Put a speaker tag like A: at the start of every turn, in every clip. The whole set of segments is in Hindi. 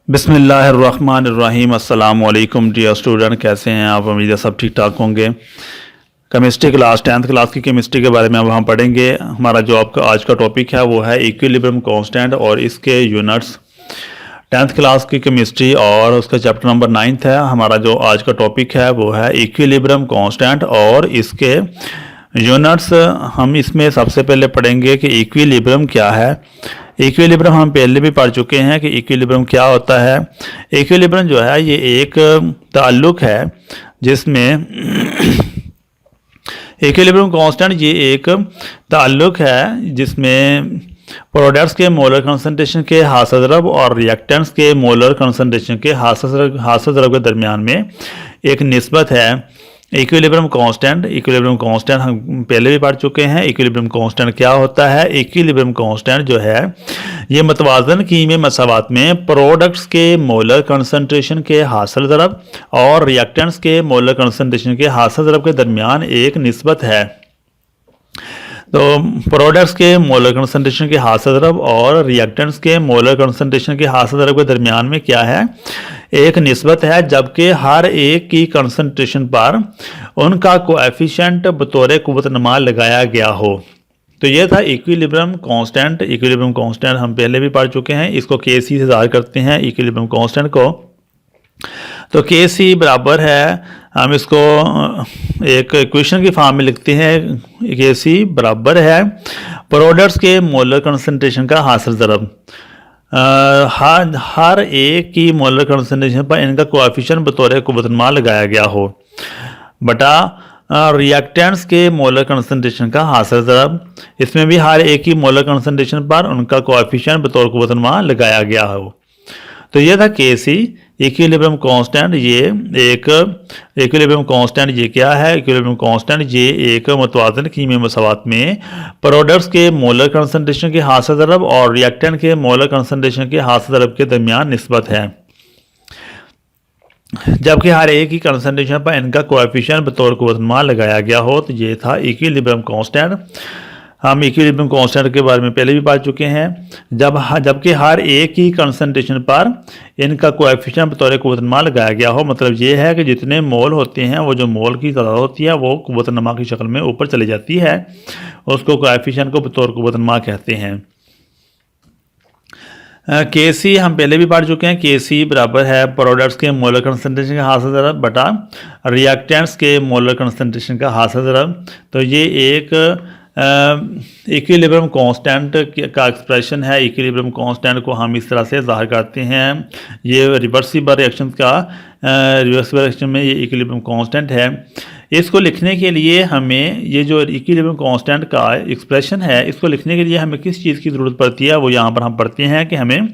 A: बिस्मिल्लाहिर्रहमानिर्रहीम। अस्सलाम वालेकुम डियर स्टूडेंट, कैसे हैं आप? उम्मीद है सब ठीक ठाक होंगे। केमिस्ट्री क्लास 10th क्लास की केमिस्ट्री के बारे में अब हम पढ़ेंगे। हमारा जो आपका आज का टॉपिक है वो है इक्विलिब्रियम कांस्टेंट और इसके यूनिट्स। 10th क्लास की केमिस्ट्री और उसका चैप्टर नंबर 9th है। हमारा जो आज का टॉपिक है वो है इक्विलिब्रियम कांस्टेंट और इसके यूनिट्स। हम इसमें सबसे पहले पढ़ेंगे कि इक्विलिब्रियम क्या है। इक्विलिब्रियम हम पहले भी पढ़ चुके हैं कि इक्विलिब्रियम क्या होता है। इक्विलिब्रियम जो है ये एक ताल्लुक है जिसमें इक्विलिब्रियम कांस्टेंट ये एक ताल्लुक है जिसमें प्रोडक्ट्स के मोलर कंसंट्रेशन के हासिल ज़रब और रिएक्टेंट्स के मोलर कंसंट्रेशन के हासिल ज़रब के दरमियान में एक निस्बत है। इक्विलिब्रियम कांस्टेंट हम पहले भी पढ़ चुके हैं। इक्विलिब्रियम कांस्टेंट क्या होता है? इक्विलिब्रियम कांस्टेंट जो है ये मतवाजन कीमे मसावात में प्रोडक्ट्स के मोलर कंसंट्रेशन के हासिल ज़रब और रिएक्टेंट्स के मोलर कंसंट्रेशन के हासिल ज़रब के दरमियान एक निस्बत है। तो प्रोडक्ट्स के मोलर कंसंट्रेशन के हासिल ज़रब और रिएक्टेंट्स के मोलर कंसंट्रेशन के हासिल ज़रब के दरमियान में क्या है? एक निस्बत है, जबकि हर एक की कंसंट्रेशन पर उनका कोएफिशिएंट बतौर कुव्वत-ए-नमा लगाया गया हो। तो ये था इक्विलिब्रियम कांस्टेंट। इक्विलिब्रियम कांस्टेंट हम पहले भी पढ़ चुके हैं। इसको Kc से ज़ाहिर करते हैं इक्विलिब्रियम कांस्टेंट को। तो Kc बराबर है, हम इसको एक इक्वेशन की फॉर्म में लिखते हैं। Kc बराबर है प्रोडक्ट्स के मोलर कंसंट्रेशन का हासिल ज़रब, हर एक की मोलर कंसंट्रेशन पर इनका कोएफिशिएंट बतौर कुव्वत-ए-नमा लगाया गया हो, बटा रिएक्टेंट्स के मोलर कंसंट्रेशन का हासिल ज़रब, इसमें भी हर एक की मोलर कंसंट्रेशन पर उनका कोएफिशिएंट बतौर कुव्वत-ए-नमा लगाया गया हो। तो ये था Kc इक्विलिब्रियम कांस्टेंट। ये एक इक्विलिब्रियम कांस्टेंट ये क्या है? इक्विलिब्रियम कांस्टेंट ये एक मुतवाज़िन कीमे मसावात में प्रोडक्ट्स के मोलर कंसंट्रेशन के हासिल ज़रब और रिएक्टेंट के मोलर कंसंट्रेशन के हासिल ज़रब के दरमियान निस्बत है, जबकि हर एक की कंसंट्रेशन पर इनका कोएफिशिएंट बतौर कुव्वत-ए-नमा लगाया गया हो। तो ये था इक्विलिब्रियम कांस्टेंट। हम इक्विलिब्रियम कांस्टेंट के बारे में पहले भी पढ़ चुके हैं। जबकि हर एक की कंसंट्रेशन पर इनका कोएफिशिएंट बतौर कुव्वत-ए-नमा लगाया गया हो, मतलब ये है कि जितने मोल होते हैं वो जो मोल की तादाद होती है वो कुव्वत-ए-नमा की शक्ल में ऊपर चली जाती है, उसको कोएफिशिएंट को बतौर कुव्वत-ए-नमा कहते हैं। Kc हम पहले भी पढ़ चुके हैं। Kc बराबर है प्रोडक्ट्स के मोलर कंसंट्रेशन का हासिल ज़रब बटा रिएक्टेंट्स के मोलर कंसंट्रेशन का हासिल ज़रब। तो ये एक इक्विलिब्रियम कांस्टेंट का एक्सप्रेशन है। इक्विलिब्रियम कांस्टेंट को हम इस तरह से ज़ाहिर करते हैं। ये रिवर्सिबल रिएक्शन में ये इक्विलिब्रियम कांस्टेंट है। इसको लिखने के लिए हमें ये जो इक्विलिब्रियम कांस्टेंट का एक्सप्रेशन है, इसको लिखने के लिए हमें किस चीज़ की ज़रूरत पड़ती है? वो यहाँ पर हम पढ़ते हैं कि हमें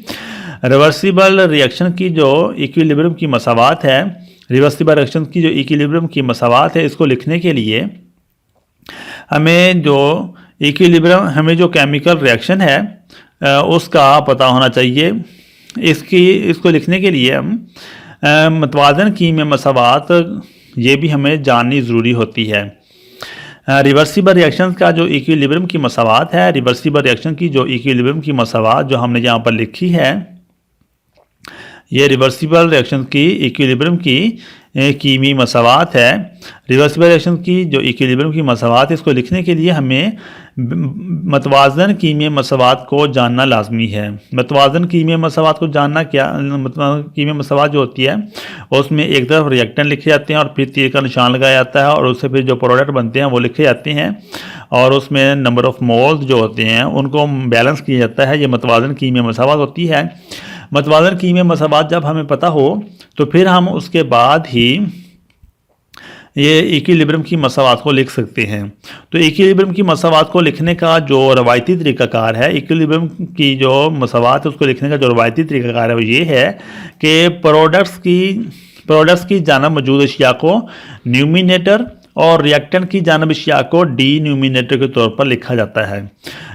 A: रिवर्सिबल रिएक्शन की जो इक्विलिब्रियम की मसावात है, रिवर्सिबल रिएक्शन की जो इक्विलिब्रियम की मसावात है, इसको लिखने के लिए हमें जो केमिकल रिएक्शन है उसका पता होना चाहिए। इसको लिखने के लिए हम मतवाज़न कीमे मसावात ये भी हमें जाननी ज़रूरी होती है। रिवर्सिबल रिएक्शन का जो इक्विलिब्रियम की मसावात है, रिवर्सिबल रिएक्शन की जो इक्विलिब्रियम की मसावात जो हमने यहाँ पर लिखी है, ये रिवर्सिबल रिएक्शन की इक्विलिब्रियम की कीमी मसावात है। रिवर्सिबल रिएक्शन की जो इक्विलिब्रियम की मसावात है, इसको लिखने के लिए हमें मतवाज़न कीमे मसावात को जानना लाजमी है। मतवाज़न कीमे मसावात को जानना क्या? कीमे मसावात जो होती है उसमें एक तरफ रिएक्टेंट लिखे जाते हैं और फिर तीर का निशान लगाया जाता है और उससे फिर जो प्रोडक्ट बनते हैं वो लिखे जाते हैं और उसमें नंबर ऑफ मोल्स जो होते हैं उनको बैलेंस किया जाता है। ये मतवाज़न कीमे मसावात होती है। मतवाज़न कीमे मसावात जब हमें पता हो तो फिर हम उसके बाद ही ये इक्विलिब्रियम की मसावात को लिख सकते हैं। तो इक्विलिब्रियम की मसावात को लिखने का जो रवायती तरीक़ाकार है, इक्विलिब्रियम की जो मसावात है उसको लिखने का जो रवायती तरीक़ाकार है वो ये है कि प्रोडक्ट्स की जानब मौजूद अशिया को न्यूमिनेटर और रिएक्टेंट की जानब अशिया को डिनोमिनेटर के तौर पर लिखा जाता है।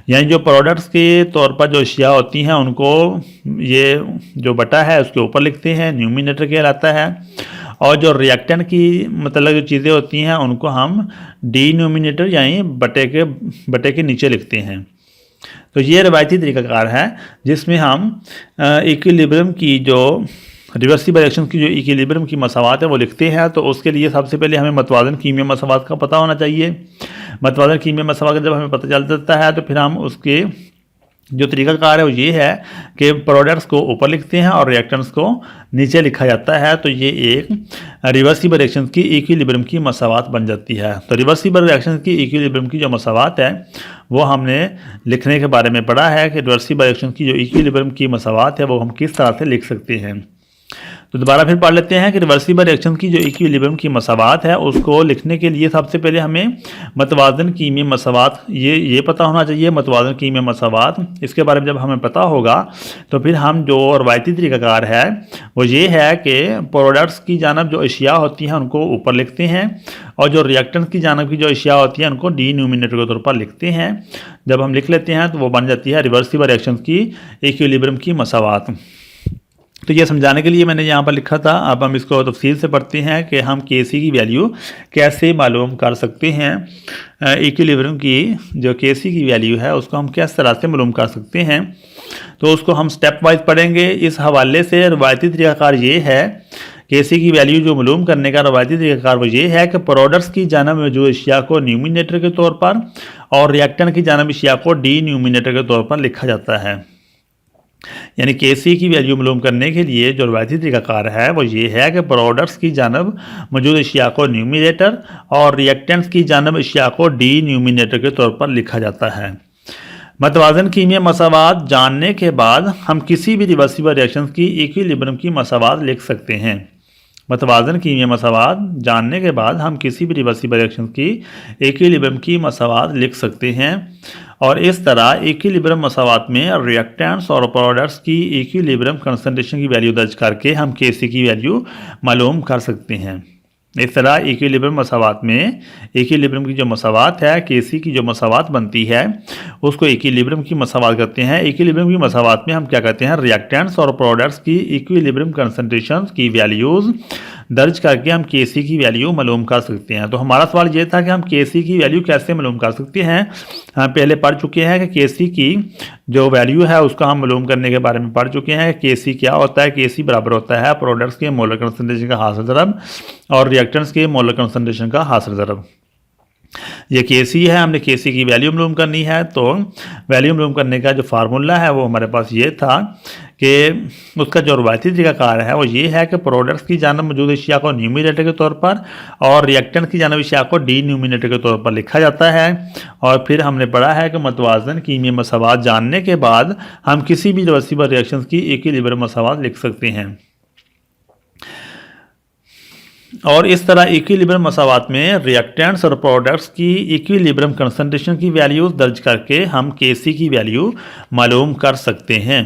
A: यानी जो प्रोडक्ट्स के तौर पर जो अशिया होती हैं उनको ये जो बटा है उसके ऊपर लिखते हैं, न्यूमिनेटर कहलाता है, और जो रिएक्टेंट की मतलब जो चीज़ें होती हैं उनको हम डिनोमिनेटर यानी बटे के नीचे लिखते हैं। तो ये रवायती तरीक़ाकार है जिसमें हम इक्विलिब्रियम की जो रिवर्सिबल रिएक्शन की जो इक्विलिब्रियम की मसावात है वो लिखते हैं। तो उसके लिए सबसे पहले हमें मतवाज़न कीमिया मसावात का पता होना चाहिए। मतवाज़न कीमिया मसावात का जब हमें पता चल जाता है तो फिर हम उसके जो तरीक़ाकार है वो ये है कि प्रोडक्ट्स को ऊपर लिखते हैं और रिएक्टेंट्स को नीचे लिखा जाता है। तो ये एक रिवर्सिबल रिएक्शन की इक्विलिब्रियम की मसावात बन जाती है। तो रिवर्सिबल रिएक्शन की इक्विलिब्रियम की जो मसावात है वो हमने लिखने के बारे में पढ़ा है कि रिवर्सिबल रिएक्शन की जो इक्विलिब्रियम की मसावात है वो हम किस तरह से लिख सकते हैं। तो दोबारा फिर पढ़ लेते हैं कि रिवर्सिबल रिएक्शन की जो इक्विलिब्रियम की मसावात है उसको लिखने के लिए सबसे पहले हमें मतवाज़न कीमिया मसावात ये पता होना चाहिए। मतवाज़न कीमिया मसावात, इसके बारे में जब हमें पता होगा तो फिर हम जो रवायती तरीक़ाकार है वो ये है कि प्रोडक्ट्स की जानब जो अशिया होती हैं उनको ऊपर लिखते हैं और जो रिएक्टेंट्स की जानब की जो अशिया होती हैं उनको डिनोमिनेटर के तौर पर लिखते हैं। जब हम लिख लेते हैं तो वो बन जाती है रिवर्सिबल रिएक्शन की इक्विलिब्रियम की मसावात। तो ये समझाने के लिए मैंने यहाँ पर लिखा था। अब हम इसको तफसील से पढ़ते हैं कि हम Kc की वैल्यू कैसे मालूम कर सकते हैं। इक्विलिब्रियम की जो Kc की वैल्यू है उसको हम किस तरह से मालूम कर सकते हैं, तो उसको हम स्टेप वाइज पढ़ेंगे। इस हवाले से रवायती तरीक़ाकार ये है, Kc की वैल्यू जो मालूम करने का रवायती तरीक़ाकार वो ये है कि प्रोडक्ट्स की जानब मौजूद अशिया को न्यूमिनेटर के तौर पर और रिएक्टेंट की जानब अशिया को डिनोमिनेटर के तौर पर लिखा जाता है। यानी Kc की वैल्यू मालूम करने के लिए जो रवायती तरीक़ाकार है वो ये है कि प्रोडक्ट्स की जानब मौजूद अशिया को न्यूमिनेटर और रिएक्टेंट्स की जानब अशिया को डिनोमिनेटर के तौर पर लिखा जाता है। मतवाज़न कीमिया मसावात जानने के बाद हम किसी भी रिवर्सिबल रिएक्शन की इक्विलिब्रियम की मसावात लिख सकते हैं। मतवाज़न कीमिया मसावात जानने के बाद हम किसी भी रिवर्सिबल रिएक्शन की इक्विलिब्रियम की मसावात लिख सकते हैं और इस तरह इक्विलिब्रियम मसावात में रिएक्टेंट्स और प्रोडक्ट्स की इक्विलिब्रियम कंसंट्रेशन की वैल्यू दर्ज करके हम Kc की वैल्यू मालूम कर सकते हैं। इस तरह इक्विलिब्रियम मसावात में इक्विलिब्रियम की जो मसावात है Kc की जो मसावात बनती है उसको इक्विलिब्रियम की मसावात करते हैं। इक्विलिब्रियम की मसावात में हम क्या करते हैं, रिएक्टेंट्स और प्रोडक्ट्स की इक्विलिब्रियम कंसंट्रेशन की वैल्यूज़ दर्ज करके हम Kc की वैल्यू मालूम कर सकते हैं। तो हमारा सवाल ये था कि हम Kc की वैल्यू कैसे मालूम कर सकते हैं। हम पहले पढ़ चुके हैं कि Kc की जो वैल्यू है उसका हम मालूम करने के बारे में पढ़ चुके हैं। Kc क्या होता है, Kc बराबर होता है प्रोडक्ट्स के मोलर कंसंट्रेशन का हासिल ज़रब और रिएक्टेंट्स के मोलर कंसंट्रेशन का हासिल ज़रब। ये Kc है, हमने Kc की वैल्यू मालूम करनी है। तो वैल्यू मालूम करने का जो फार्मूला है वो हमारे पास ये था कि उसका जो रवायती तरीक़ाकार है वो ये है कि प्रोडक्ट्स की जानब मौजूद अशिया को न्यूमिनेटर के तौर पर और रिएक्टेंट की जानब अशिया को डिनोमिनेटर के तौर पर लिखा जाता है। और फिर हमने पढ़ा है कि मतवाज़न कीमिया मसावात जानने के बाद हम किसी भी रिवर्सिबल रिएक्शन की इक्विलिब्रियम मसावात लिख सकते हैं। और इस तरह इक्विलिब्रियम मसावात में रिएक्टेंट्स और प्रोडक्ट्स की इक्विलिब्रियम कंसंट्रेशन की वैल्यूज़ दर्ज करके हम Kc की वैल्यू मालूम कर सकते हैं।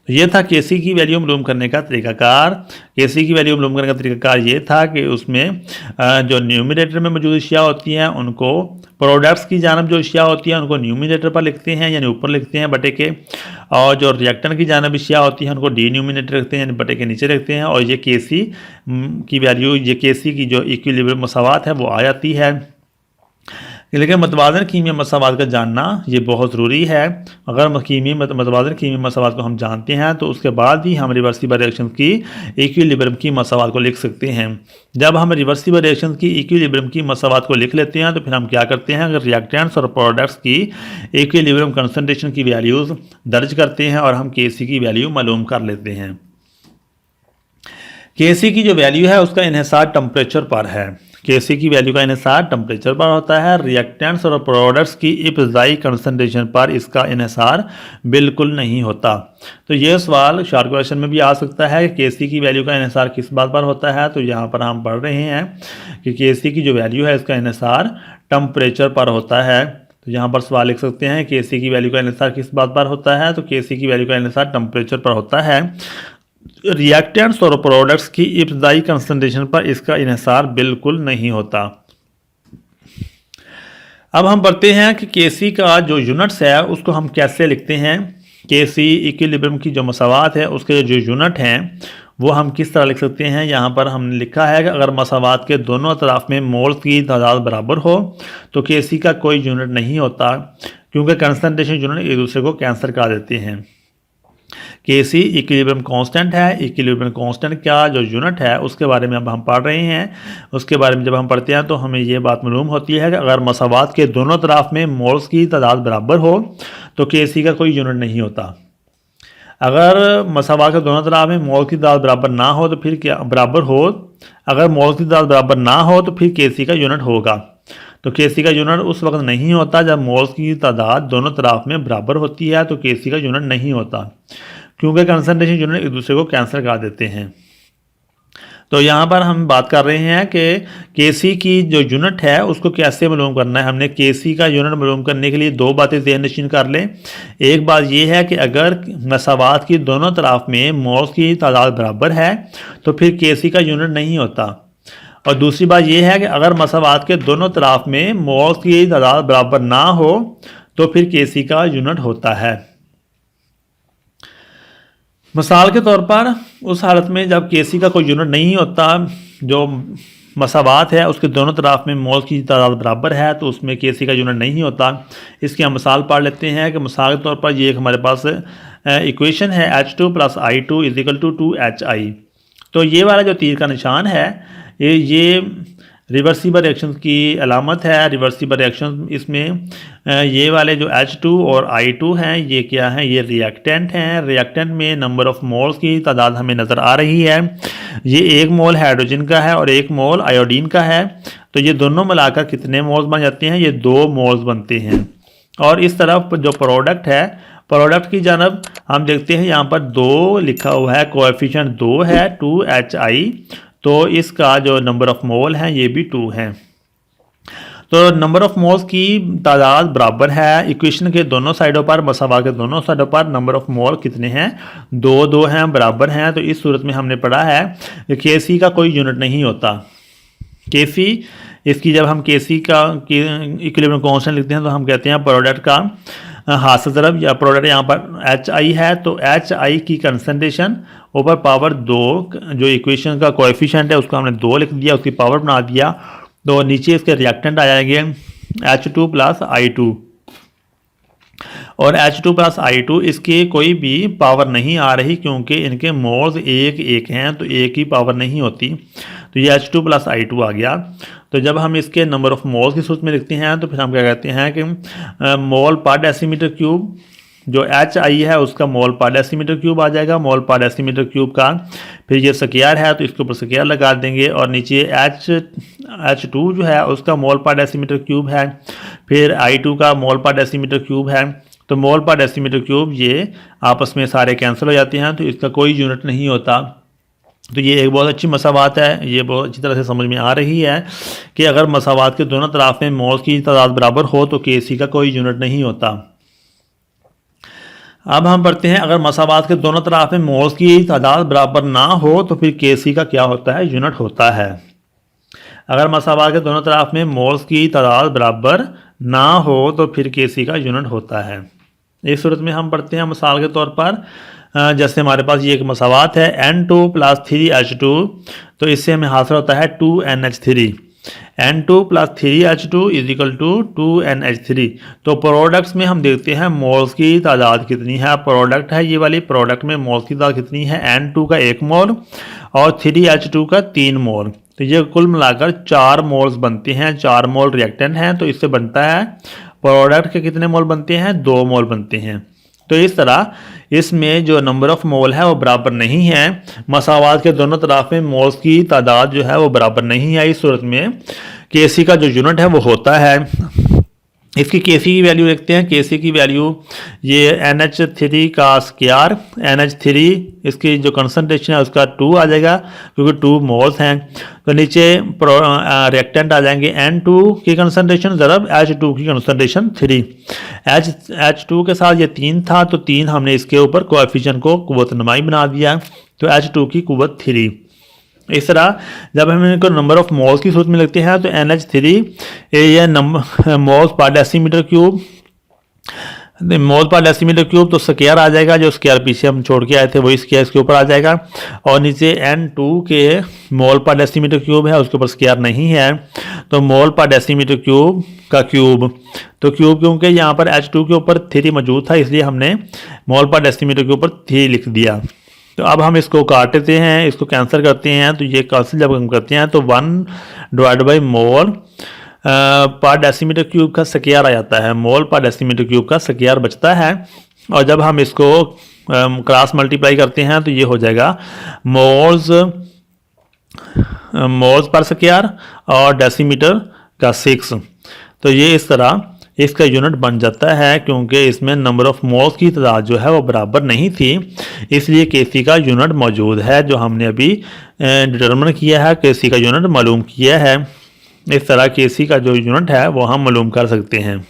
A: तो ये था Kc की वैल्यू मालूम करने का तरीक़ाकार। Kc की वैल्यू मालूम करने का तरीक़ाकार ये था कि उसमें जो न्यूमिनेटर में मौजूद अशिया होती हैं उनको प्रोडक्ट्स की जानब जो अशिया होती हैं उनको न्यूमिनेटर पर लिखते हैं यानी ऊपर लिखते हैं बटे के, और जो रिएक्टेंट की जानब अशिया होती हैं उनको डिनोमिनेटर रखते हैं यानी बटे के नीचे रखते हैं। और ये Kc की वैल्यू, ये Kc की जो इक्विलिब्रियम मसावात है वो आ जाती है। लेकिन मतवाज़न कीमिया मसावात का जानना ये बहुत ज़रूरी है। अगर मतवाज़न कीमिया मसावात को हम जानते हैं तो उसके बाद ही हम रिवर्सिबल रिएक्शन की इक्विलिब्रियम की मसावात को लिख सकते हैं। जब हम रिवर्सिबल रिएक्शन की इक्विलिब्रियम की मसावात को लिख लेते हैं तो फिर हम क्या करते हैं, अगर रिएक्टेंट्स और प्रोडक्ट्स की इक्विलिब्रियम कंसंट्रेशन की वैल्यूज़ दर्ज करते हैं और हम Kc की वैल्यू मालूम कर लेते हैं। Kc की जो वैल्यू है उसका इन्हिसार टेम्परेचर पर है। Kc की वैल्यू का इन्हिसार टेम्परेचर पर होता है। रिएक्टेंट्स और प्रोडक्ट्स की इब्तदाई कंसंट्रेशन पर इसका इन्हिसार बिल्कुल नहीं होता। तो ये सवाल शॉर्ट क्वेश्चन में भी आ सकता है कि Kc की वैल्यू का इन्हिसार किस बात पर होता है। तो यहाँ पर हम पढ़ रहे हैं कि Kc की जो वैल्यू है इसका इन्हिसार टेम्परेचर पर होता है। तो यहाँ पर सवाल लिख सकते हैं Kc की वैल्यू का इन्हिसार किस बात पर होता है। तो Kc की वैल्यू का इन्हिसार टेम्परेचर पर होता है। रिएक्टेंट्स और प्रोडक्ट्स की इब्तदाई कंसंट्रेशन पर इसका इन्हिसार बिल्कुल नहीं होता। अब हम पढ़ते हैं कि Kc का जो यूनिट्स है उसको हम कैसे लिखते हैं। Kc इक्विलिब्रियम की जो मसावात है उसके जो यूनिट हैं वो हम किस तरह लिख सकते हैं। यहाँ पर हमने लिखा है कि अगर मसावात के दोनों तरफ में मोल्स की तादाद बराबर हो तो Kc का कोई यूनिट नहीं होता। क्योंकि कंसंट्रेशन यूनिट एक दूसरे को कैंसिल कर देते हैं। Kc इक्विलिब्रियम कांस्टेंट है। इक्विलिब्रियम कांस्टेंट क्या जो यूनिट है उसके बारे में अब हम पढ़ रहे हैं। उसके बारे में जब हम पढ़ते हैं तो हमें ये बात मालूम होती है कि अगर मसावात के दोनों तरफ में मोल्स की तादाद बराबर हो तो Kc का कोई यूनिट नहीं होता। अगर मसावात के दोनों तरफ में मोल की तादाद बराबर ना हो तो फिर क्या बराबर हो, अगर मोल की तादाद बराबर ना हो तो फिर Kc का यूनिट होगा। तो Kc का यूनिट उस वक्त नहीं होता जब मोल्स की तादाद दोनों तरफ में बराबर होती है, तो Kc का यूनिट नहीं होता क्योंकि कंसंट्रेशन यूनिट एक दूसरे को कैंसिल कर देते हैं। तो यहाँ पर हम बात कर रहे हैं कि Kc की जो यूनिट है उसको कैसे मालूम करना है। हमने Kc का यूनिट मालूम करने के लिए दो बातें ज़हन नशीन कर लें। एक बात यह है कि अगर मसावात की दोनों तरफ में मोल्स की तादाद बराबर है तो फिर Kc का यूनिट नहीं होता। और दूसरी बात यह है कि अगर मसावात के दोनों तरफ में मोल्स की तादाद बराबर ना हो तो फिर Kc का यूनिट होता है। मिसाल के तौर पर उस हालत में जब Kc का कोई यूनिट नहीं होता, जो मसावात है उसके दोनों तरफ में मोल्स की तादाद बराबर है तो उसमें Kc का यूनिट नहीं होता। इसकी हम मिसाल पढ़ लेते हैं कि मिसाल के तौर पर ये एक हमारे पास इक्वेशन है H2 + I2 = 2HI। तो ये वाला जो तीर का निशान है ये रिवर्सिबल रिएक्शन की अलामत है। रिवर्सिबल रिएक्शन इसमें ये वाले जो H2 और I2 हैं ये क्या हैं, ये रिएक्टेंट हैं। रिएक्टेंट में नंबर ऑफ मोल्स की तादाद हमें नज़र आ रही है। ये 1 मोल हाइड्रोजन का है और 1 मोल आयोडीन का है। तो ये दोनों मिलाकर कितने मोल्स बन जाते हैं, ये 2 मोल्स बनते हैं। और इस तरफ जो प्रोडक्ट है, प्रोडक्ट की जानब हम देखते हैं यहाँ पर 2 लिखा हुआ है, कोएफिशिएंट 2 है 2HI। तो इसका जो नंबर ऑफ मोल है ये भी 2 है। तो नंबर ऑफ मोल्स की तादाद बराबर है। इक्वेशन के दोनों साइडों पर, मसावात के दोनों साइडों पर नंबर ऑफ मोल कितने हैं, 2 हैं, बराबर हैं। तो इस सूरत में हमने पढ़ा है कि Kc का कोई यूनिट नहीं होता। Kc इसकी जब हम Kc का इक्विलिब्रियम कांस्टेंट लिखते हैं तो हम कहते हैं प्रोडक्ट का हासिल ज़रब या प्रोडक्ट यहाँ पर HI है तो HI की कंसंट्रेशन ऊपर पावर 2, जो इक्वेशन का कोएफिशिएंट है उसको हमने 2 लिख दिया, उसकी पावर बना दिया। तो नीचे इसके रिएक्टेंट आ जाएंगे H2 + I2 और H2 + I2 इसके कोई भी पावर नहीं आ रही क्योंकि इनके मोल्स 1 हैं तो एक ही पावर नहीं होती। तो ये H2 + I2 आ गया। तो जब हम इसके नंबर ऑफ मोल्स की सूरत में लिखते हैं तो फिर हम क्या कहते हैं कि मोल पर डेसीमीटर क्यूब, जो HI है उसका मोल पर डेसीमीटर क्यूब आ जाएगा। मोल पर डेसीमीटर क्यूब का फिर ये स्क्वायर है तो इसके ऊपर स्क्वायर लगा देंगे और नीचे H2 जो है उसका मोल पर डेसीमीटर क्यूब है। फिर I2 का मोल पर डेसीमीटर क्यूब है। तो मोल पर डेसीमीटर क्यूब ये आपस में सारे कैंसिल हो जाते हैं तो इसका कोई यूनिट नहीं होता। तो ये एक बहुत अच्छी मसावात है, ये बहुत अच्छी तरह से समझ में आ रही है कि अगर मसावात के दोनों तरफ में मोल्स की तादाद बराबर हो तो Kc का कोई यूनिट नहीं होता। अब हम पढ़ते हैं अगर मसावात के दोनों तरफ में मोल्स की तादाद बराबर ना हो तो फिर Kc का क्या होता है, यूनिट होता है। अगर मसावात के दोनों तरफ में मोल्स की तादाद बराबर ना हो तो फिर Kc का यूनिट होता है। इस सूरत में हम पढ़ते हैं मिसाल के तौर पर जैसे हमारे पास ये एक मसावात है N2 + 3H2 तो इससे हमें हासिल होता है 2NH3। N2 + 3H2 = 2NH3। तो प्रोडक्ट्स में हम देखते हैं मोल्स की तादाद कितनी है। प्रोडक्ट है ये वाली, प्रोडक्ट में मोल्स की तादाद कितनी है, N2 का 1 मोल और 3H2 का 3 मोल। तो ये कुल मिलाकर 4 मोल्स बनते हैं। 4 मोल रिएक्टेंट हैं तो इससे बनता है प्रोडक्ट के कितने मोल बनते हैं, 2 मोल बनते हैं। तो इस तरह इसमें जो नंबर ऑफ मोल है वो बराबर नहीं है। मसावात के दोनों तरफ में मोल्स की तादाद जो है वो बराबर नहीं है। इस सूरत में Kc का जो यूनिट है वो होता है। इसकी Kc की वैल्यू देखते हैं। Kc की वैल्यू ये NH3 का स्क्वायर, NH3 इसकी जो कंसंट्रेशन है उसका 2 आ जाएगा क्योंकि 2 मोल्स हैं। तो नीचे रिएक्टेंट आ जाएंगे N2 की कंसंट्रेशन ज़रब H2 की कंसंट्रेशन 3। H2 के साथ ये 3 था तो 3 हमने इसके ऊपर कोएफिशिएंट को कुव्वत नमाई बना दिया तो H2 की कुव्वत 3। इस तरह जब हम इनको नंबर ऑफ मोल्स की सूरत में लिखते हैं तो NH3 ये number moles per decimetre cube mole per decimetre cube, तो स्क्वायर आ जाएगा, जो स्क्वायर पीछे हम छोड़ के आए थे वही स्क्वायर इसके ऊपर आ जाएगा। और नीचे N2 के मोल पर डेसीमीटर क्यूब है, उसके ऊपर स्क्वायर नहीं है, तो मोल पर डेसीमीटर क्यूब का क्यूब, तो क्यूब क्योंकि यहाँ पर H2 के ऊपर 3 मौजूद था, इसलिए हमने मोल पर डेसीमीटर के ऊपर 3 लिख दिया। तो अब हम इसको काटते हैं, इसको कैंसिल करते हैं, तो ये कैंसिल जब हम करते हैं तो 1/मोल पर डेसीमीटर क्यूब का स्क्वायर आ जाता है, मोल पर डेसीमीटर क्यूब का स्क्वायर बचता है। और जब हम इसको क्रॉस मल्टीप्लाई करते हैं तो ये हो जाएगा मोल्स पर स्क्वायर और डेसीमीटर का 6। तो ये इस तरह इसका यूनिट बन जाता है, क्योंकि इसमें नंबर ऑफ मोल्स की तादाद जो है वो बराबर नहीं थी, इसलिए केसी का यूनिट मौजूद है, जो हमने अभी डिटर्मिन किया है, केसी का यूनिट मालूम किया है। इस तरह केसी का जो यूनिट है वो हम मालूम कर सकते हैं।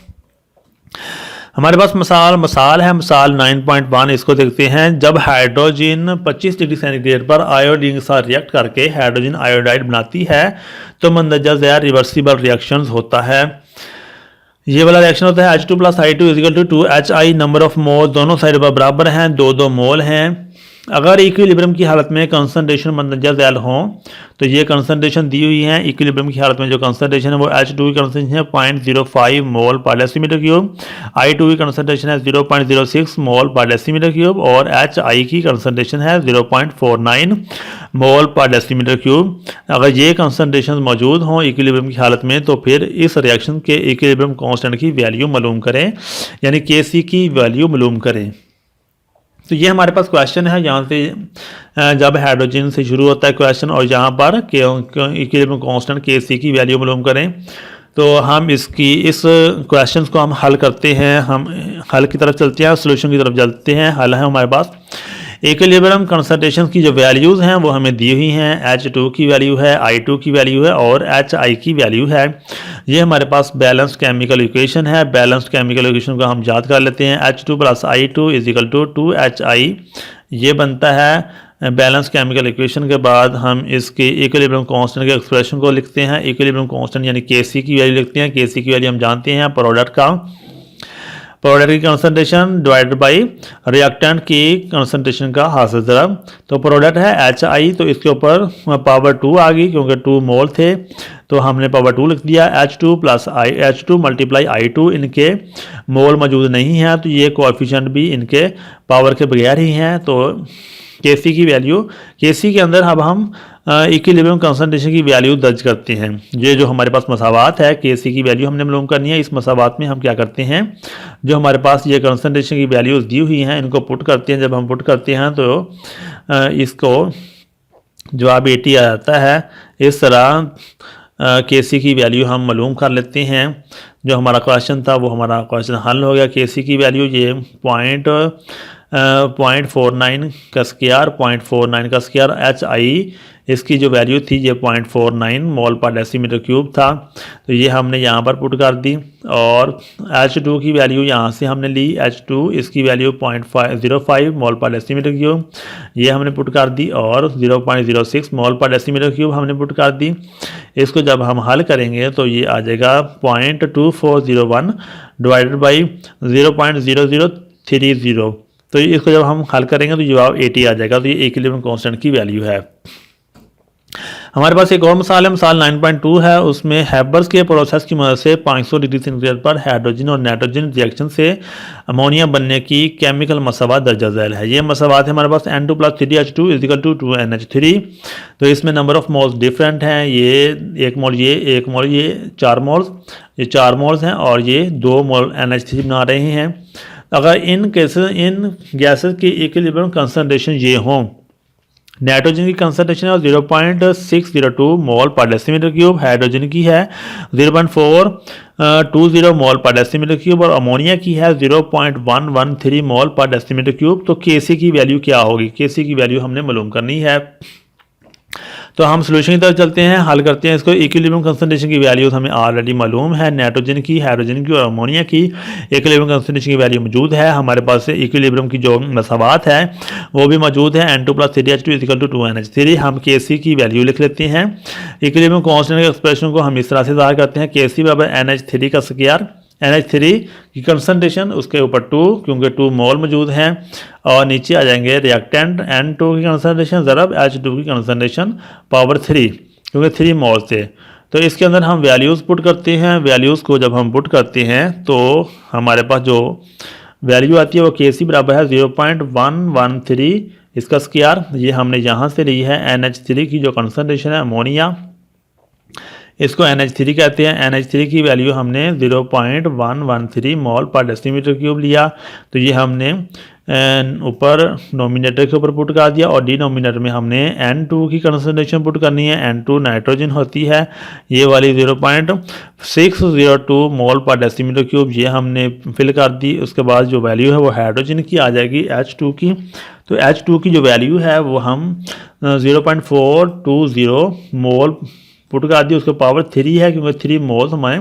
A: हमारे पास मिसाल है, मिसाल 9.1, इसको देखते हैं। जब हाइड्रोजन 25 डिग्री सेंटीग्रेड पर आयोडीन के साथ रिएक्ट करके हाइड्रोजन आयोडाइड बनाती है तो मंदरजा ज़ैर रिवर्सिबल रिएक्शंस होता है। ये वाला रिएक्शन होता है H2 + I2 = 2HI। Number of mole दोनों साइड पर बराबर हैं, 2-2 मोल हैं। अगर इक्विलिब्रियम की हालत में कंसंट्रेशन मंदरजा ज़ैल हो, तो ये कंसंट्रेशन दी हुई है। इक्विलिब्रियम की हालत में जो कंसंट्रेशन है वो H2 की कंसंट्रेशन है 0.05 मोल पर डेसीमीटर क्यूब, I2 की कंसंट्रेशन है 0.06 मोल पर डेसीमीटर क्यूब और HI की कंसंट्रेशन है 0.49 मोल पर डेसीमीटर क्यूब। अगर ये कंसंट्रेशन मौजूद हों इक्विलिब्रियम की हालत में, तो फिर इस रिएक्शन के इक्विलिब्रियम कांस्टेंट की वैल्यू मालूम करें, यानी Kc की वैल्यू मालूम करें। तो ये हमारे पास क्वेश्चन है, यहाँ से जब हाइड्रोजन से शुरू होता है क्वेश्चन, और यहाँ पर इक्विलिब्रियम कांस्टेंट Kc की वैल्यू मालूम करें। तो हम इस क्वेश्चन को हम हल करते हैं, हम हल की तरफ चलते हैं, सोल्यूशन की तरफ चलते हैं। हल है हमारे पास। इक्विलिब्रियम कंसंट्रेशन की जो वैल्यूज़ हैं वो हमें दी हुई हैं। H2 की वैल्यू है, I2 की वैल्यू है और HI की वैल्यू है। ये हमारे पास बैलेंस्ड केमिकल इक्वेशन है। बैलेंस्ड केमिकल इक्वेशन को हम याद कर लेते हैं। H2 + I2 = 2HI ये बनता है। बैलेंस केमिकल इक्वेशन के बाद हम इसके इक्विलिब्रियम कांस्टेंट के एक्सप्रेशन को लिखते हैं। इक्विलिब्रियम कांस्टेंट यानी Kc की वैल्यू लिखते हैं। Kc की वैल्यू हम जानते हैं प्रोडक्ट की कंसंट्रेशन डिवाइडेड बाई रिएक्टेंट की कंसंट्रेशन का हासिल ज़रब। तो प्रोडक्ट है HI, तो इसके ऊपर पावर 2 आ गई, क्योंकि 2 मोल थे तो हमने पावर 2 लिख दिया। H2 × I2, इनके मोल मौजूद नहीं है, तो ये कोएफिशिएंट भी इनके पावर के बगैर ही हैं। तो Kc की वैल्यू, Kc के अंदर अब हम इक्विलिब्रियम कंसंट्रेशन की वैल्यू दर्ज करते हैं। ये जो हमारे पास मसावात है, Kc की वैल्यू हमने मालूम करनी है। इस मसावात में हम क्या करते हैं, जो हमारे पास ये कंसंट्रेशन की वैल्यूज़ दी हुई हैं इनको पुट करते हैं। जब हम पुट करते हैं तो इसको जवाब 80 आ जाता है। इस तरह Kc की वैल्यू हम मालूम कर लेते हैं। जो हमारा क्वेश्चन था वो हमारा क्वेश्चन हल हो गया। Kc की वैल्यू ये 0.49 का स्क्वायर, HI इसकी जो वैल्यू थी ये 0.49 मोल पर डेसीमीटर क्यूब था, तो ये हमने यहाँ पर पुट कर दी। और H2 की वैल्यू यहाँ से हमने ली, H2 इसकी वैल्यू 0.05 मोल पर डेसीमीटर क्यूब ये हमने पुट कर दी, और 0.06 मोल पर डेसीमीटर क्यूब हमने पुट कर दी। इसको जब हम हल करेंगे तो ये आ जाएगा 0.2401 डिवाइडेड बाई 0.0030। तो इसको जब हम हल करेंगे तो जवाब 80 आ जाएगा। तो ये इक्विलिब्रियम कांस्टेंट की वैल्यू है। हमारे पास एक और मिसाल है, मिसाल 9.2 है। उसमें हैबर्स के प्रोसेस की मदद से 500 डिग्री सेंटीग्रेड पर हाइड्रोजन और नाइट्रोजन रिएक्शन से अमोनिया बनने की केमिकल मसावात दर्ज झैल है। ये मसावात है हमारे पास N2 + 3H2 = 2NH3। तो इसमें नंबर ऑफ मोल्स डिफरेंट हैं। ये 1 मोल, ये 1 मोल, ये 4 मोल्स, ये 4 मोल्स हैं, और ये 2 मोल NH3 बना रहे हैं। अगर इन गैसेस की इक्विलिब्रियम कंसंट्रेशन ये हों, नाइट्रोजन की कंसंट्रेशन है 0.602 मोल पर डेसीमीटर क्यूब, हाइड्रोजन की है 0.420 मोल पर डेसीमीटर क्यूब, और अमोनिया की है 0.113 मोल पर डेसीमीटर क्यूब। तो Kc की वैल्यू क्या होगी? Kc की वैल्यू हमने मालूम करनी है। तो हम सोल्यूशन की तरफ चलते हैं, हल करते हैं इसको। इक्विलिब्रियम कंसंट्रेशन की वैल्यूज हमें ऑलरेडी मालूम है, नाइट्रोजन की, हाइड्रोजन की और अमोनिया की इक्विलिब्रियम कंसंट्रेशन की वैल्यू मौजूद है। हमारे पास इक्विलिब्रियम की जो मसावात है वो भी मौजूद है। N2 + 3H2 = 2NH3। हम Kc की वैल्यू लिख लेते हैं। इक्विलिब्रियम कांस्टेंट के एक्सप्रेशन को हम इस तरह से ज़ाहिर करते हैं, Kc = NH3 का स्क्वायर, NH3 की कंसंट्रेशन, उसके ऊपर 2 क्योंकि 2 मोल मौजूद हैं, और नीचे आ जाएंगे रिएक्टेंट N2 की कंसंट्रेशन ज़रब H2 की कंसंट्रेशन पावर 3 क्योंकि 3 मोल थे। तो इसके अंदर हम वैल्यूज़ पुट करते हैं। वैल्यूज़ को जब हम पुट करते हैं तो हमारे पास जो वैल्यू आती है वो Kc बराबर है 0.113 इसका स्क्वायर। ये हमने यहाँ से ली है NH3 की जो कंसंट्रेशन है अमोनिया, इसको NH3 कहते हैं। NH3 की वैल्यू हमने 0.113 मोल पर डेसीमीटर क्यूब लिया। तो ये हमने ऊपर नोमिनेटर के ऊपर पुट कर दिया और डिनोमिनेटर में हमने N2 की कंसंट्रेशन पुट करनी है। N2 नाइट्रोजन होती है, ये वाली 0.602 मोल पर डेसीमीटर क्यूब ये हमने फिल कर दी। उसके बाद जो वैल्यू है वो हाइड्रोजन की आ जाएगी H2 की। तो H2 की जो वैल्यू है वो हम 0.420 मोल पुट कर दी, उसको पावर 3 है क्योंकि 3 मोल हमारे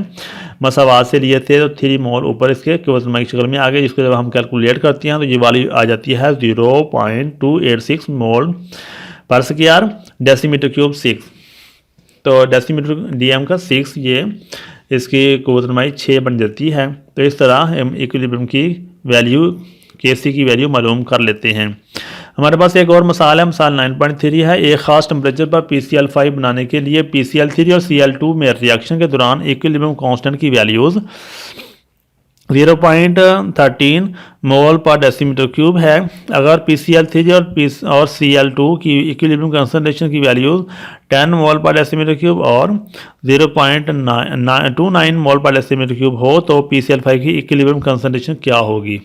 A: मसावात से लिए थे। तो 3 मोल ऊपर इसके क्यूबोसमाइक शक्ल में आ गए, जिसको जब हम कैलकुलेट करते हैं तो ये वाली आ जाती है 0.286 मोल पर स्क्वायर डेसीमीटर क्यूब 6। तो डेसीमीटर DM का 6 ये इसकी क्यूबोसमाइक 6 बन जाती है। तो इस तरह हम इक्विलिब्रियम की वैल्यू Kc की वैल्यू मालूम कर लेते हैं। हमारे पास एक और मिसाल है, मिसाल 9.3 है। एक खास टेम्परेचर पर PCl5 बनाने के लिए PCl3 और Cl2 में रिएक्शन के दौरान इक्विलिब्रियम कांस्टेंट की वैल्यूज़ 0.13 मोल पर डेसीमीटर क्यूब है। अगर PCl3 और Cl2 की इक्विलिब्रियम कंसंट्रेशन की वैल्यूज़ 10 मोल पर डेसीमीटर क्यूब और 0.29 मोल पर डेसीमीटर क्यूब हो तो PCl5 की इक्विलिब्रियम कंसंट्रेशन क्या होगी।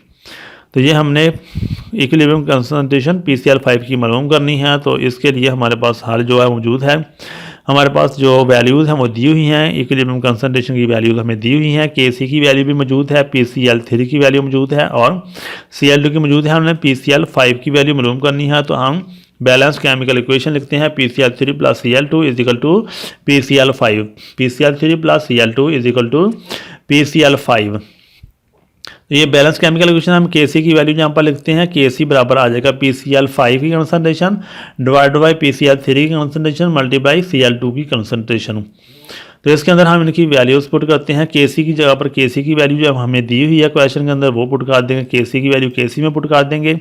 A: तो ये हमने इक्विलिब्रियम कंसंट्रेशन PCl5 की मालूम करनी है। तो इसके लिए हमारे पास हल जो है मौजूद है। हमारे पास जो वैल्यूज़ हैं वो दी हुई हैं, इक्विलिब्रियम कंसंट्रेशन की वैल्यूज़ हमें दी हुई हैं। Kc की वैल्यू भी मौजूद है, PCl3 की वैल्यू मौजूद है और Cl2 की मौजूद है। हमने PCl5 की वैल्यू मालूम करनी है। तो हम बैलेंस केमिकल इक्वेशन लिखते हैं PCl3 plus Cl2 is equal to PCl5। PCl3 plus Cl2 is equal to PCl5। ये बैलेंस केमिकल इक्वेशन हम Kc की वैल्यू यहाँ पर लिखते हैं। Kc बराबर आ जाएगा PCl5 की कंसंट्रेशन डिवाइड बाई PCl3 की कंसंट्रेशन मल्टीप्लाई Cl2 की कंसंट्रेशन। तो इसके अंदर हम इनकी वैल्यूज़ पुट करते हैं। Kc की जगह पर Kc की वैल्यू जब हमें दी हुई है क्वेश्चन के अंदर वो पुट कर देंगे, Kc की वैल्यू Kc में पुट कर देंगे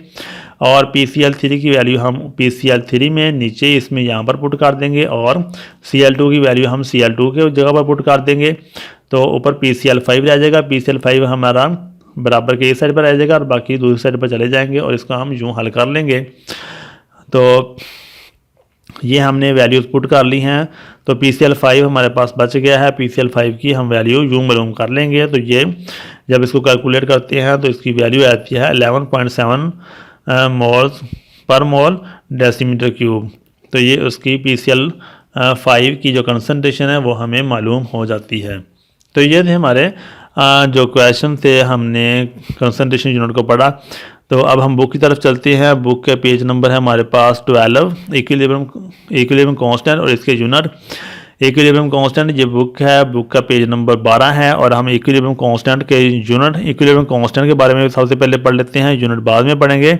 A: और PCl3 की वैल्यू हम PCl3 में नीचे इसमें यहाँ पर पुट कर देंगे और Cl2 की वैल्यू हम Cl2 के जगह पर पुट कर देंगे। तो ऊपर PCl5 रह जाएगा, PCl5 हमारा बराबर के इस साइड पर आ जाएगा और बाकी दूसरी साइड पर चले जाएंगे और इसको हम यूँ हल कर लेंगे। तो ये हमने वैल्यूज़ पुट कर ली हैं। तो PCl5 हमारे पास बच गया है, PCl5 की हम वैल्यू यूँ मालूम कर लेंगे। तो ये जब इसको कैलकुलेट करते हैं तो इसकी वैल्यू आती है 11.7 मोल्स पर मोल डेसीमीटर क्यूब। तो ये उसकी PCl5 की जो कंसंट्रेशन है वो हमें मालूम हो जाती है। तो ये थे हमारे जो क्वेश्चन थे, हमने कंसंट्रेशन यूनिट को पढ़ा। तो अब हम बुक की तरफ चलते हैं। बुक के पेज नंबर है हमारे पास 12 इक्विलिब्रियम कांस्टेंट और इसके यूनिट। इक्विलिब्रियम कांस्टेंट ये बुक है, बुक का पेज नंबर 12 है और हम इक्विलिब्रियम कांस्टेंट के यूनिट इक्विलिब्रियम कांस्टेंट के बारे में सबसे पहले पढ़ लेते हैं, यूनिट बाद में पढ़ेंगे।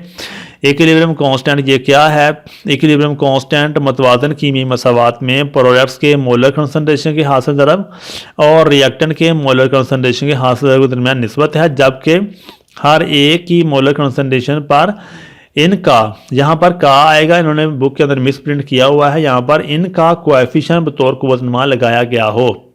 A: इक्विलिब्रियम कांस्टेंट ये क्या है। इक्विलिब्रियम कांस्टेंट मतवाजन कीमी मसावात में प्रोडक्ट्स के मोलर कंसंट्रेशन के हासिल ज़रब और रिएक्टेंट के मोलर कंसंट्रेशन के हासिल ज़रब के दरमियान निस्बत है, जबकि हर एक की मोलर कंसंट्रेशन पर इनका, यहाँ पर का आएगा, इन्होंने बुक के अंदर मिस प्रिंट किया हुआ है, यहाँ पर इनका कोएफिशिएंट बतौर कुव्वतनुमा लगाया गया हो।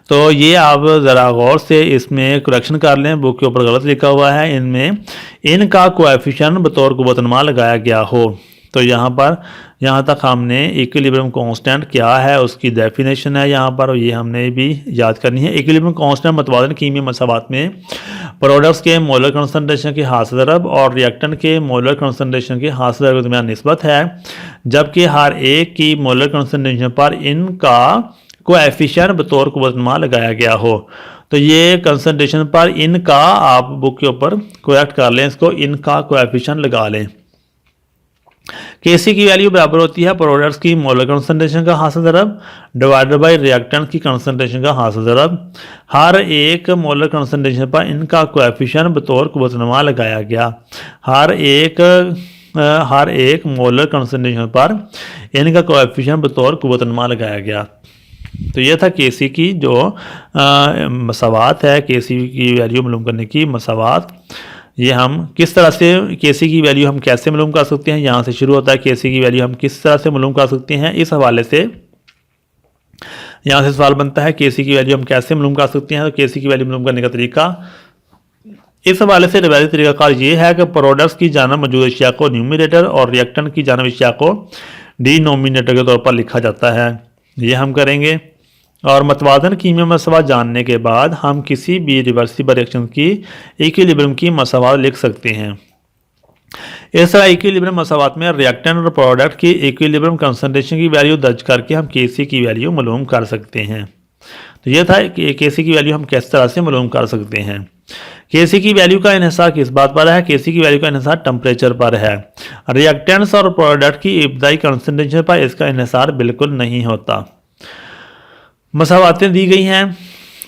A: तो ये आप ज़रा गौर से इसमें करेक्शन कर लें, बुक के ऊपर गलत लिखा हुआ है, इनमें इनका कोएफिशिएंट बतौर कुव्वतनुमा लगाया गया हो। तो यहाँ तक हमने इक्विलिब्रियम कांस्टेंट क्या है उसकी डेफिनेशन है यहाँ पर, ये हमने भी याद करनी है। इक्विलिब्रियम कांस्टेंट मतवाजन कीमी मसावात में प्रोडक्ट्स के मोलर कंसंट्रेशन के हासिल ज़रब और रिएक्टेंट के मोलर कंसंट्रेशन के हासिल ज़रब के दरमियान निस्बत है, जबकि हर एक की मोलर कंसंट्रेशन पर इनका कोएफिशिएंट बतौर कुव्वतनुमा लगाया गया हो। तो ये कंसंट्रेशन पर इनका आप बुक के ऊपर करेक्ट कर लें, इसको इनका कोएफिशिएंट लगा लें। Kc की वैल्यू बराबर होती है प्रोडक्ट्स की मोलर कंसंट्रेशन का हासिल ज़रब डिवाइडेड बाई रिएक्टेंट की कंसंट्रेशन का हासिल ज़रब। हर एक मोलर कंसंट्रेशन पर इनका कोएफिशिएंट बतौर कुव्वतनुमा लगाया गया। हर एक मोलर कंसंट्रेशन पर इनका कोएफिशिएंट बतौर कुव्वतनुमा लगाया गया। तो ये था केसी की जो मसावात है, केसी की वैल्यू मालूम करने की मसावात। ये हम किस तरह से केसी की वैल्यू हम कैसे मालूम कर सकते हैं, यहाँ से शुरू होता है केसी की वैल्यू हम किस तरह से मालूम कर सकते हैं। इस हवाले से यहाँ से सवाल बनता है केसी की वैल्यू हम कैसे मालूम कर सकते हैं। तो केसी की वैल्यू मालूम करने का तरीका, इस हवाले से रिवायती तरीकाकार ये है कि प्रोडक्ट्स की जानब मौजूद अशिया को न्यूमिनेटर और रिएक्टेंट की जानब अशिया को डिनोमिनेटर के तौर पर लिखा जाता है। ये हम करेंगे। और मतवाजन कीमिया मसावात जानने के बाद हम किसी भी रिवर्सिबल रिएक्शन की इक्विलिब्रियम की मसावात लिख सकते हैं। इस तरह इक्विलिब्रियम मसावात में रिएक्टेंट और प्रोडक्ट की इक्विलिब्रियम कंसंट्रेशन की वैल्यू दर्ज करके हम केसी की वैल्यू मालूम कर सकते हैं। तो यह था कि केसी की वैल्यू हम किस तरह से मालूम कर सकते हैं। केसी की वैल्यू का इन्हिसार किस बात पर है? केसी की वैल्यू का इन्हिसार टेम्परेचर पर है। रिएक्टेंट्स और प्रोडक्ट की इब्तदाई कंसंट्रेशन पर इसका इन्हिसार बिल्कुल नहीं होता। मसावातें दी गई हैं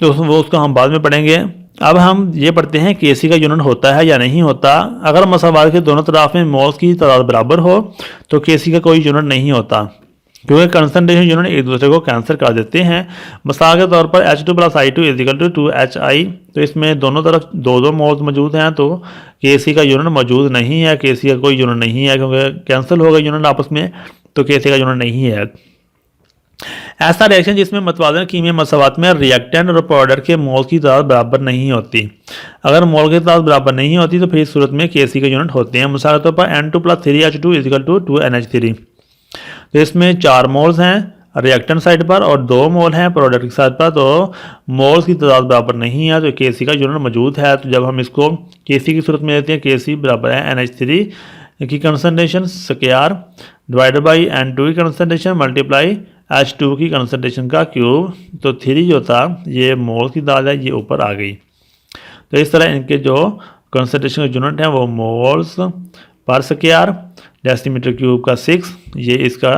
A: तो वो उसको हम बाद में पढ़ेंगे। अब हम ये पढ़ते हैं केसी का यूनिट होता है या नहीं होता। अगर मसावात के दोनों तरफ में मोल्स की तादाद बराबर हो तो केसी का कोई यूनिट नहीं होता, क्योंकि कंसंट्रेशन यूनिट एक दूसरे को कैंसिल कर देते हैं। मिसाल के तौर पर H2 + I2 = 2HI, तो इसमें दोनों तरफ दो दो मोल्स मौजूद हैं, तो केसी का यूनिट मौजूद नहीं है। केसी का कोई यूनिट नहीं है क्योंकि कैंसिल हो गए यूनिट आपस में, तो केसी का यूनिट नहीं है। ऐसा रिएक्शन जिसमें मतवाजन कीमिया मसावात में रिएक्टेंट और प्रोडक्ट के मोल की तादाद बराबर नहीं होती। अगर मोल की तादाद बराबर नहीं होती तो फिर इस सूरत में केसी के यूनिट होते हैं। मिसाल के तौर पर N2 + 3H2 = 2NH3, तो इसमें 4 मोल्स हैं रिएक्टेंट साइड पर और 2 मोल हैं प्रोडक्ट की साइड पर, तो मोल्स की तादाद बराबर नहीं है, तो केसी का यूनिट मौजूद है। तो जब हम इसको केसी की सूरत में लेते हैं, केसी बराबर है NH3 की concentration square divided by N2 की कंसंट्रेशन मल्टीप्लाई H2 की कंसंट्रेशन का क्यूब, तो 3 जो था ये मोल की तादाद है, ये ऊपर आ गई। तो इस तरह इनके जो कंसंट्रेशन के यूनिट हैं वो moles per square, decimetre cube का 6, ये इसका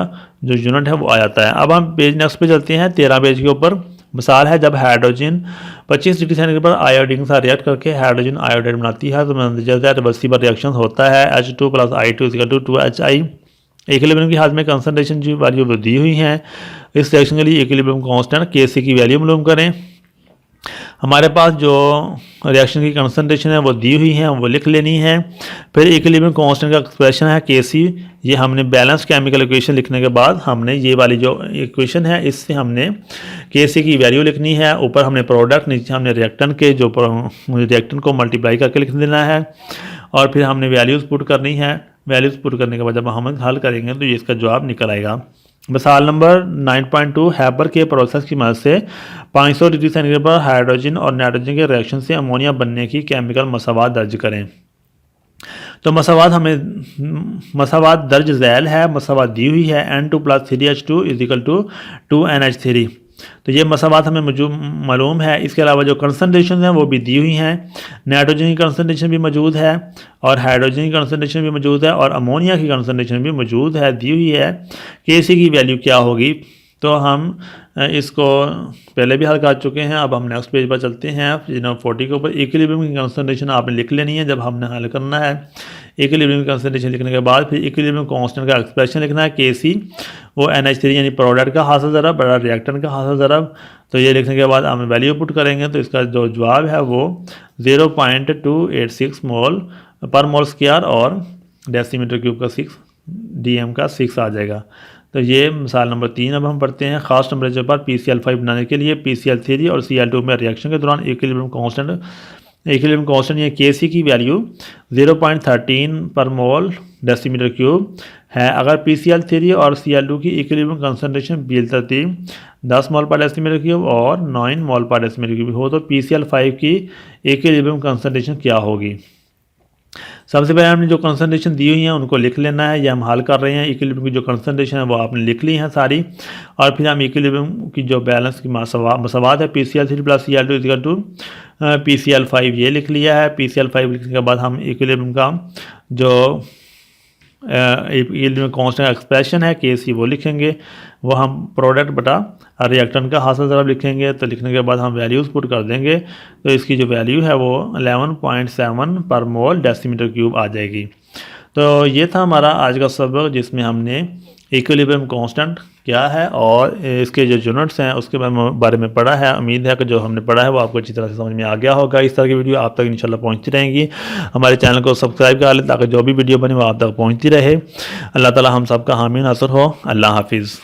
A: जो यूनिट है वो आ जाता है। अब हम पेज नेक्स्ट पे चलते हैं, 13 पेज के ऊपर। मिसाल है, जब हाइड्रोजन 25 डिग्री सेंटीग्रेड पर आयोडीन के साथ रिएक्ट करके हाइड्रोजन आयोडाइड बनाती है तो नतीजा रिवर्सिबल रिएक्शन होता है। H2 + I2 = 2HI। इक्विलिब्रियम की हालत में कंसंट्रेशन की वैल्यू दी हुई है। इस रिएक्शन के लिए इक्विलिब्रियम कांस्टेंट केसी की वैल्यू मालूम करें। हमारे पास जो रिएक्शन की कंसंट्रेशन है वो दी हुई है, वो लिख लेनी है। फिर इक्विलिब्रियम कांस्टेंट का एक्सप्रेशन है केसी, ये हमने बैलेंस केमिकल इक्वेशन लिखने के बाद हमने ये वाली जो इक्वेशन है इससे हमने केसी की वैल्यू लिखनी है। ऊपर हमने प्रोडक्ट, नीचे हमने रिएक्टेंट के जो रिएक्टेंट को मल्टीप्लाई करके लिख देना है और फिर हमने वैल्यूज़ पुट करनी है। वैल्यूज़ पुट करने के बाद जब हम हल करेंगे तो ये इसका जवाब निकल आएगा। मिसाल नंबर 9.2, हैबर के प्रोसेस की मदद से 500 डिग्री सेंटीग्रेड पर हाइड्रोजन और नाइट्रोजन के रिएक्शन से अमोनिया बनने की केमिकल मसावात दर्ज करें। तो मसावात दर्ज झैल है, मसावात दी हुई है N2 + 3H2 = 2NH3, तो ये मसावात हमें मालूम है। इसके अलावा जो कंसंट्रेशन है वो भी दी हुई हैं। नाइट्रोजन की कंसंट्रेशन भी मौजूद है और हाइड्रोजन की कंसंट्रेशन भी मौजूद है और अमोनिया की कंसंट्रेशन भी मौजूद है, दी हुई है। केसी की वैल्यू क्या होगी, तो हम इसको पहले भी हल कर चुके हैं। अब हम नेक्स्ट पेज पर चलते हैं। 40 के ऊपर इक्विलिब्रियम की कंसंट्रेशन आपने लिख लेनी है जब हमने हल करना है। इक्विलिब्रियम की कंसंट्रेशन लिखने के बाद फिर इक्विलिब्रियम कांस्टेंट का एक्सप्रेशन लिखना है। केसी वो NH3 यानी प्रोडक्ट का हासिल ज़रब बड़ा रिएक्टेंट का हासिल ज़रब, तो ये लिखने के बाद हम वैल्यू पुट करेंगे तो इसका जो जवाब है वो 0.286 मोल पर मोल स्क्वायर और डेसीमीटर क्यूब का 6 DM का 6 आ जाएगा। तो ये मिसाल नंबर 3 अब हम पढ़ते हैं। खास टेम्परेचर पर PCl5 बनाने के लिए PCl3 और Cl2 में रिएक्शन के दौरान इक्विलिब्रियम कांस्टेंट ये केसी की वैल्यू 0.13 पर मोल डेसीमीटर क्यूब है। अगर PCl3 और Cl2 की इक्विलिब्रियम कंसंट्रेशन बिल तरतीब 10 मोल पर डेसीमीटर क्यूब और 9 मोल पर डेसीमीटर क्यूब हो तो PCl5 की इक्विलिब्रियम कंसंट्रेशन क्या होगी। सबसे पहले हमने जो कंसंट्रेशन दी हुई है उनको लिख लेना है। ये हम हल कर रहे हैं। इक्विलिब्रियम की जो कंसंट्रेशन है वो आपने लिख ली है सारी, और फिर हम इक्विलिब्रियम की जो बैलेंस की मसावात है PCl3 + Cl2 = PCl5 ये लिख लिया है। PCl5 लिखने के बाद हम इक्विलिब्रियम का जो इक्विलिब्रियम कांस्टेंट एक्सप्रेशन है केसी वो लिखेंगे। वो हम प्रोडक्ट बटा रिएक्टेंट का हासिल ज़रब लिखेंगे। तो लिखने के बाद हम वैल्यूज़ पुट कर देंगे तो इसकी जो वैल्यू है वो 11.7 पर मोल डेसीमीटर क्यूब आ जाएगी। तो ये था हमारा आज का सबक जिसमें हमने इक्विलिब्रियम कांस्टेंट क्या है और इसके जो यूनिट्स हैं उसके बारे में पढ़ा है। उम्मीद है कि जो हमने पढ़ा है वो आपको अच्छी तरह से समझ में आ गया होगा। इस तरह की वीडियो आप तक इंशाल्लाह पहुँचती रहेंगी। हमारे चैनल को सब्सक्राइब कर लें ताकि जो भी वीडियो बने वो आप तक पहुँचती रहे। अल्लाह ताला हम सब का हामी नासर हो। अल्लाह हाफिज़।